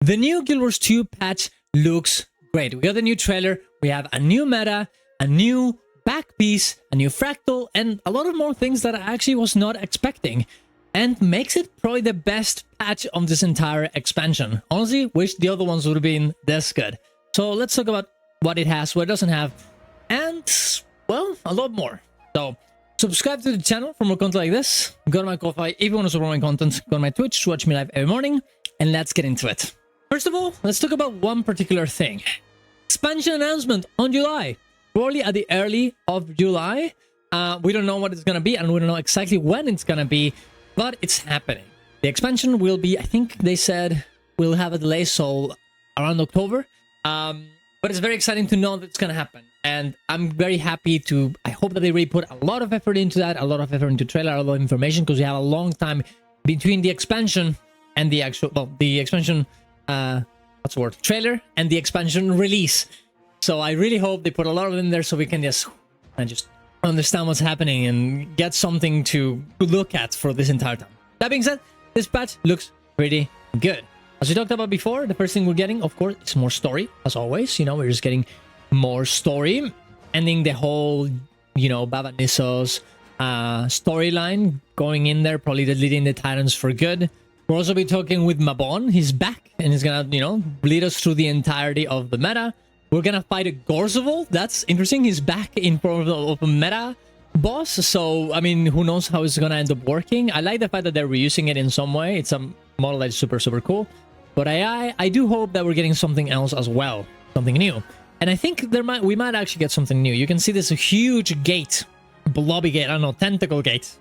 The new Guild Wars 2 patch looks great. We got a new trailer, we have a new meta, a new back piece, a new fractal, and a lot of more things that I actually was not expecting. And makes it probably the best patch of this entire expansion. Honestly, wish the other ones would have been this good. So let's talk about what it has, what it doesn't have, and, well, a lot more. So, subscribe to the channel for more content like this. Go to my Ko-Fi if you want to support my content. Go to my Twitch to watch me live every morning. And let's get into it. First of all, let's talk about one particular thing. Expansion announcement on July. Probably at the early of July. We don't know what it's going to be, and we don't know exactly when it's going to be, but it's happening. The expansion will be, I think they said, we'll have a delay, so around October. But it's very exciting to know that it's going to happen. And I'm very happy to, I hope that they really put a lot of effort into that, a lot of effort into trailer, a lot of information, because we have a long time between the expansion and the actual, well, the expansion, what's the word, trailer and the expansion release. So I really hope they put a lot of it in there so we can just understand what's happening and get something to look at for this entire time. That being said, this patch looks pretty good. As we talked about before, the first thing we're getting, of course, is more story, as always. You know, we're just getting more story, ending the whole, you know, Baba Nissos storyline, going in there, probably leading the Titans for good. We'll also be talking with Mabon. He's back, and he's gonna, you know, lead us through the entirety of the meta. We're gonna fight a Gorzaval. That's interesting. He's back in front of a meta boss. So, I mean, who knows how it's gonna end up working. I like the fact that they're reusing it in some way. It's a model that's super, super cool. But I do hope that we're getting something else as well. Something new. And I think we might actually get something new. You can see this huge gate. Blobby gate. I don't know. Tentacle gate.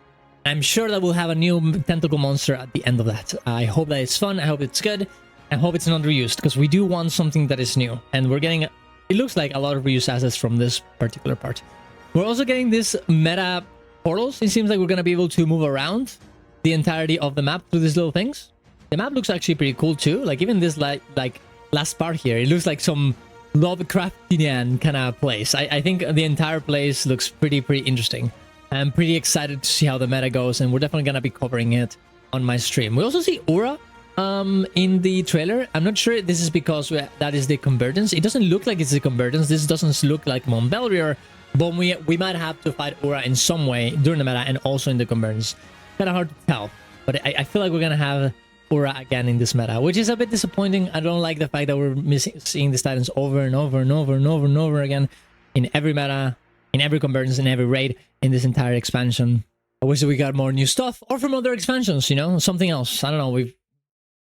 I'm sure that we'll have a new tentacle monster at the end of that. I hope that it's fun. I hope it's good. I hope it's not reused, because we do want something that is new. And we're getting, it looks like, a lot of reuse assets from this particular part. We're also getting this meta portals. It seems like we're going to be able to move around the entirety of the map through these little things. The map looks actually pretty cool too. Like, even this like last part here, it looks like some Lovecraftian kind of place. I think the entire place looks pretty interesting. I'm pretty excited to see how the meta goes, and we're definitely gonna be covering it on my stream. We also see Aura in the trailer. I'm not sure this is because that is the convergence. It doesn't look like it's the convergence. This doesn't look like Mont Belrier, but we might have to fight Aura in some way during the meta and also in the convergence. Kind of hard to tell, but I feel like we're gonna have Aura again in this meta, which is a bit disappointing. I don't like the fact that we're seeing these Titans over and over and over and over and over again in every meta, in every convergence, in every raid, in this entire expansion. I wish that we got more new stuff, or from other expansions, you know, something else. I don't know, we've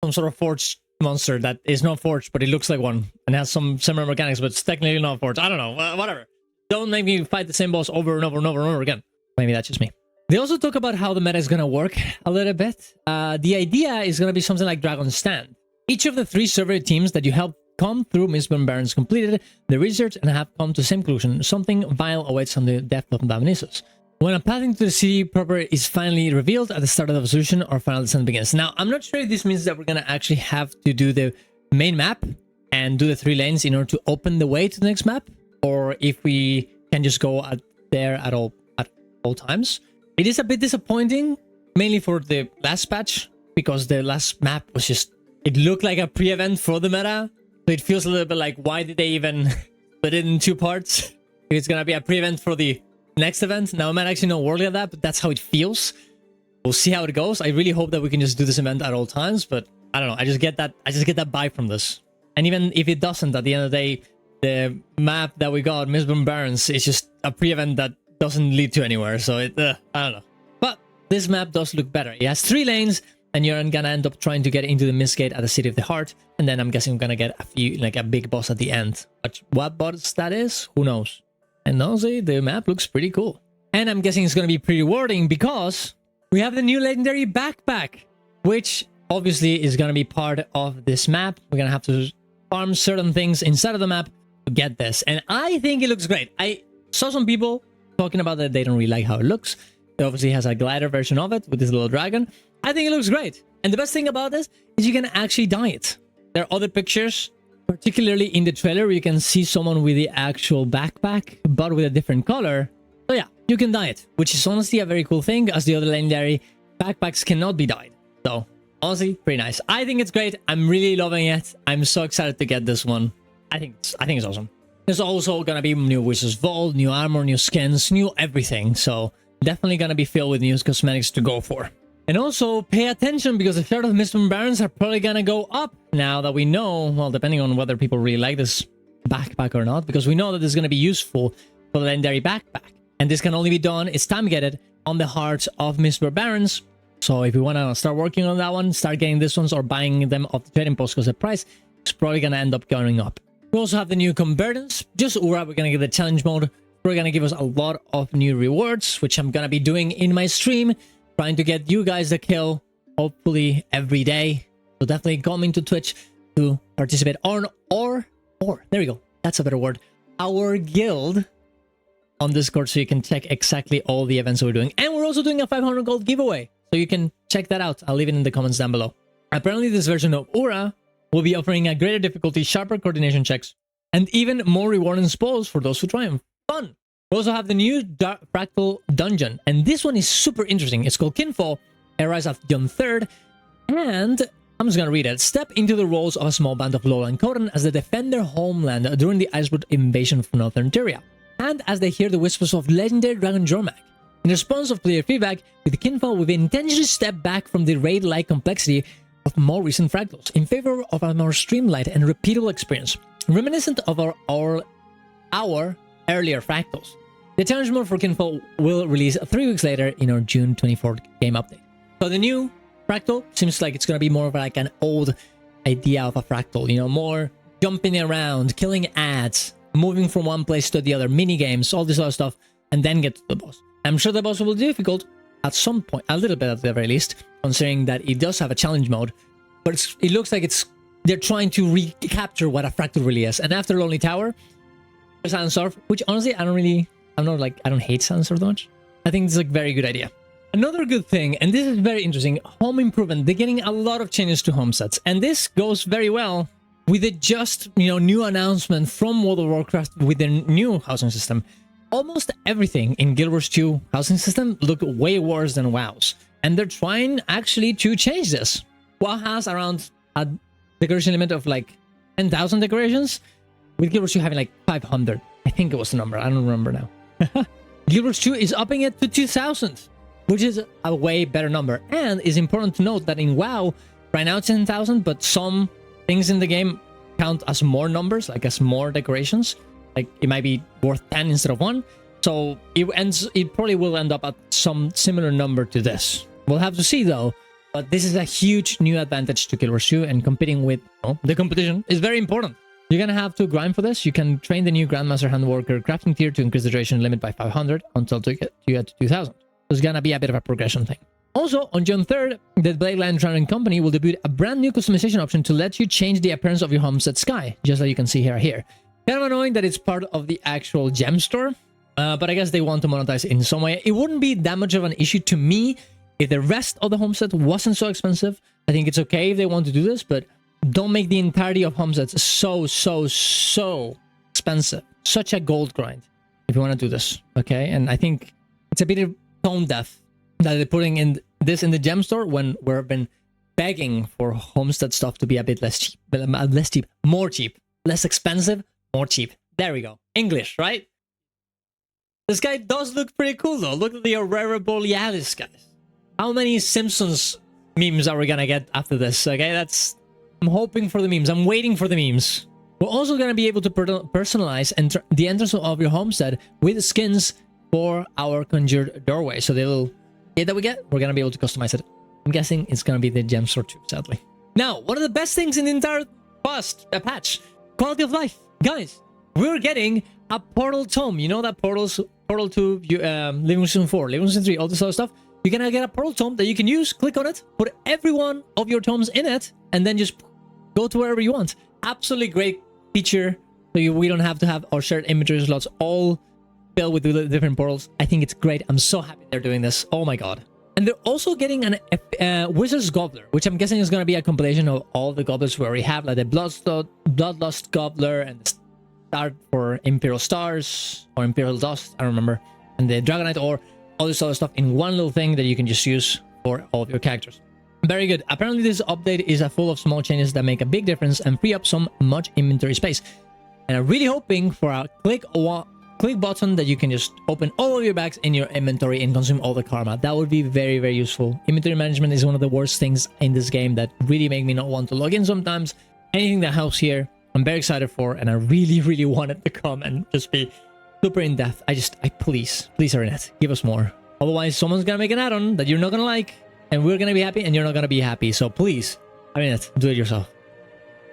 some sort of forged monster that is not forged, but it looks like one, and has some similar mechanics, but it's technically not forged. I don't know, whatever. Don't make me fight the same boss over and over and over and over again. Maybe that's just me. They also talk about how the meta is going to work a little bit. The idea is going to be something like Dragon's Stand. Each of the 3 survey teams that you help come through Mistborn Barrens completed the research and have come to the same conclusion. Something vile awaits on the depth of Baba Nissos. When a path into the city proper is finally revealed at the start of the Absolution or Final Descent begins. Now, I'm not sure if this means that we're going to actually have to do the main map and do the 3 lanes in order to open the way to the next map, or if we can just go there at all times. It is a bit disappointing, mainly for the last patch, because the last map was just, it looked like a pre-event for the meta. So it feels a little bit like, why did they even split it in 2 parts? If it's going to be a pre-event for the next event. Now, it might actually not work like that, but that's how it feels. We'll see how it goes. I really hope that we can just do this event at all times, but I don't know. I just get that vibe from this. And even if it doesn't, at the end of the day, the map that we got, Mistborn Barrens, is just a pre-event that doesn't lead to anywhere, so I don't know. But this map does look better. It has 3 lanes, and you're gonna end up trying to get into the Mistgate at the City of the Heart, and then I'm guessing we're gonna get a few, like a big boss at the end. But what boss that is, who knows? And honestly, the map looks pretty cool. And I'm guessing it's gonna be pretty rewarding because we have the new legendary backpack, which obviously is gonna be part of this map. We're gonna have to farm certain things inside of the map to get this, and I think it looks great. I saw some people talking about that they don't really like how it looks. It obviously has a glider version of it with this little dragon. I think it looks great. And the best thing about this is you can actually dye it. There are other pictures, particularly in the trailer, where you can see someone with the actual backpack, but with a different color. So yeah, you can dye it, which is honestly a very cool thing, as the other legendary backpacks cannot be dyed. So Honestly, pretty nice. I think it's great. I'm really loving it. I'm so excited to get this one. I think it's awesome. There's also gonna be new Wizard's Vault, new armor, new skins, new everything. So definitely gonna be filled with new cosmetics to go for. And also pay attention because the Shard of Mistborn Barons are probably gonna go up now that we know, well, depending on whether people really like this backpack or not, because we know that this is gonna be useful for the legendary backpack. And this can only be done, it's time to get it, on the Hearts of Mistborn Barons. So if you want to start working on that one, start getting these ones or buying them off the trading post because the price is probably going to end up going up. We also have the new Convergence. Just Ura, we're going to get the challenge mode. We're going to give us a lot of new rewards, which I'm going to be doing in my stream, trying to get you guys the kill, hopefully every day. So definitely coming to Twitch to participate on, or, there we go. That's a better word. Our guild on Discord so you can check exactly all the events we're doing. And we're also doing a 500 gold giveaway. So you can check that out. I'll leave it in the comments down below. Apparently this version of Ura will be offering a greater difficulty, sharper coordination checks, and even more rewarding spoils for those who triumph. Fun! We also have the new Fractal Dungeon, and this one is super interesting. It's called Kinfall. It arrives at June 3rd, and I'm just gonna read it. Step into the roles of a small band of Lowland Codan as they defend their homeland during the Iceblood invasion from Northern Tyria, and as they hear the whispers of legendary Dragon Jormak. In response of player feedback, with Kinfall, we've intentionally stepped back from the raid-like complexity of more recent fractals in favor of a more streamlined and repeatable experience, reminiscent of our earlier fractals. The challenge mode for Kinfall will release 3 weeks later in our June 24th game update. So the new fractal seems like it's going to be more of like an old idea of a fractal, you know, more jumping around, killing ads, moving from one place to the other, mini games, all this other stuff, and then get to the boss. I'm sure the boss will be difficult at some point, a little bit at the very least, considering that it does have a challenge mode, but it looks like they're trying to recapture what a fractal really is. And after Lonely Tower, Sandstorm, which honestly I don't hate Sandstorm that much. I think it's a very good idea. Another good thing, and this is very interesting, home improvement. They're getting a lot of changes to homesteads, and this goes very well with the just new announcement from World of Warcraft with the new housing system. Almost everything in Guild Wars 2 housing system look way worse than WoW's, and they're trying actually to change this. WoW has around a decoration limit of like 10,000 decorations, with Guild Wars 2 having like 500. I think it was the number, I don't remember now. Guild Wars 2 is upping it to 2,000, which is a way better number. And it's important to note that in WoW, right now it's 10,000, but some things in the game count as more numbers, like as more decorations. Like it might be worth 10 instead of 1. So it probably will end up at some similar number to this. We'll have to see though. But this is a huge new advantage to Guild Wars 2, and competing with the competition is very important. You're gonna have to grind for this. You can train the new Grandmaster Handworker crafting tier to increase the duration limit by 500 until you get to 2,000. So it's gonna be a bit of a progression thing. Also, on June 3rd, the Bladeland Traveling Company will debut a brand new customization option to let you change the appearance of your homestead sky, just like you can see here. Kind of annoying that it's part of the actual gem store, but I guess they want to monetize it in some way. It wouldn't be that much of an issue to me if the rest of the homestead wasn't so expensive. I think it's okay if they want to do this, but don't make the entirety of homesteads so expensive. Such a gold grind if you want to do this, okay? And I think it's a bit of tone deaf that they're putting in this in the gem store when we've been begging for homestead stuff to be a bit less cheap, more cheap, less expensive, more cheap. There we go. English, right? This guy does look pretty cool though. Look at the Aurora Borealis, guys. How many Simpsons memes are we gonna get after this? Okay, I'm hoping for the memes. I'm waiting for the memes. We're also gonna be able to personalize the entrance of your homestead with skins for our conjured doorway. So the little kit that we get, we're gonna be able to customize it. I'm guessing it's gonna be the gem store too, sadly. Now, one of the best things in the entire patch, quality of life. Guys, we're getting a portal tome. You know that portal to Living Season 4, Living Season 3, all this other stuff. You're gonna get a portal tome that you can use, click on it, put every one of your tomes in it, and then just go to wherever you want. Absolutely great feature. So we don't have to have our shared inventory slots all filled with the different portals. I think it's great. I'm so happy they're doing this. Oh my god. And they're also getting an Wizard's Gobbler, which I'm guessing is going to be a compilation of all the goblets we already have, like the Bloodlust Gobbler and the Star for Imperial Stars or Imperial Dust, I don't remember, and the Dragonite Ore, all this other stuff in one little thing that you can just use for all of your characters. Very good. Apparently this update is full of small changes that make a big difference and free up some much inventory space. And I'm really hoping for a click button that you can just open all of your bags in your inventory and consume all the karma. That would be very, very useful. Inventory management is one of the worst things in this game that really make me not want to log in sometimes. Anything that helps here, I'm very excited for, and I really, really want it to come and just be super in depth. Please, Arenet, give us more. Otherwise, someone's gonna make an add-on that you're not gonna like, and we're gonna be happy, and you're not gonna be happy. So please, Arenet, do it yourself.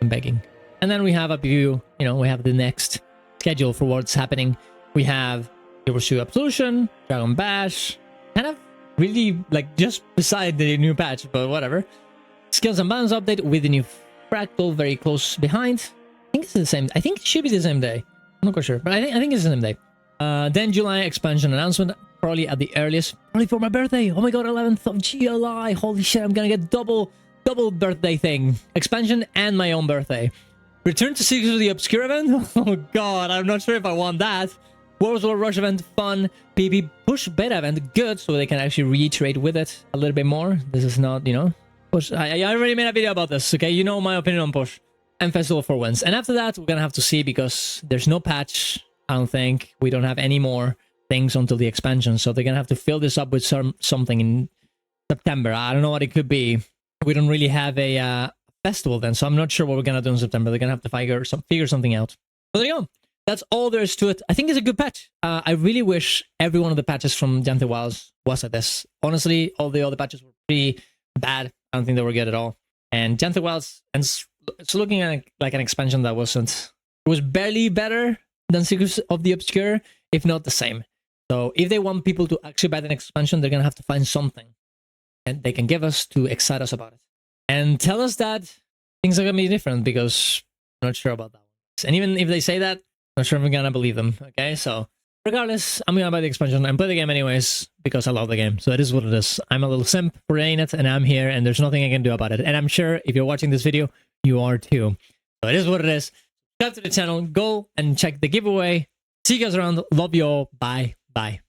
I'm begging. And then we have a view, we have the next schedule for what's happening. We have Silver Shoe Absolution, Dragon Bash, kind of really like just beside the new patch, but whatever. Skills and Balance update with the new Fractal very close behind. I think it's the same. I think it should be the same day. I'm not quite sure, but I think it's the same day. Then July expansion announcement, probably at the earliest, probably for my birthday. Oh my god, 11th of July. Holy shit, I'm gonna get double birthday thing. Expansion and my own birthday. Return to Secrets of the Obscure event? Oh god, I'm not sure if I want that. World War Rush event, fun. PP push beta event, good, so they can actually reiterate with it a little bit more. This is not, push. I already made a video about this, okay? You know my opinion on push. And Festival for wins. And after that, we're gonna have to see, because there's no patch, I don't think. We don't have any more things until the expansion, so they're gonna have to fill this up with something in September. I don't know what it could be. We don't really have a festival then, so I'm not sure what we're gonna do in September. They're gonna have to figure something out. But there you go. That's all there is to it. I think it's a good patch. I really wish every one of the patches from Jump the Wilds was at this. Honestly, all the other patches were pretty bad. I don't think they were good at all. And Jump the Wilds, and it's looking at like an expansion that wasn't. It was barely better than Secrets of the Obscure, if not the same. So if they want people to actually buy the next expansion, they're gonna have to find something, and they can give us to excite us about it, and tell us that things are gonna be different, because I'm not sure about that one. And even if they say that, I'm not sure if I'm gonna believe them. Okay, so regardless, I'm gonna buy the expansion and play the game anyways, because I love the game. So it is what it is. I'm a little simp for it, and I'm here, and there's nothing I can do about it. And I'm sure if you're watching this video, you are too. So it is what it is. Subscribe to the channel, go and check the giveaway. See you guys around. Love you all. Bye. Bye.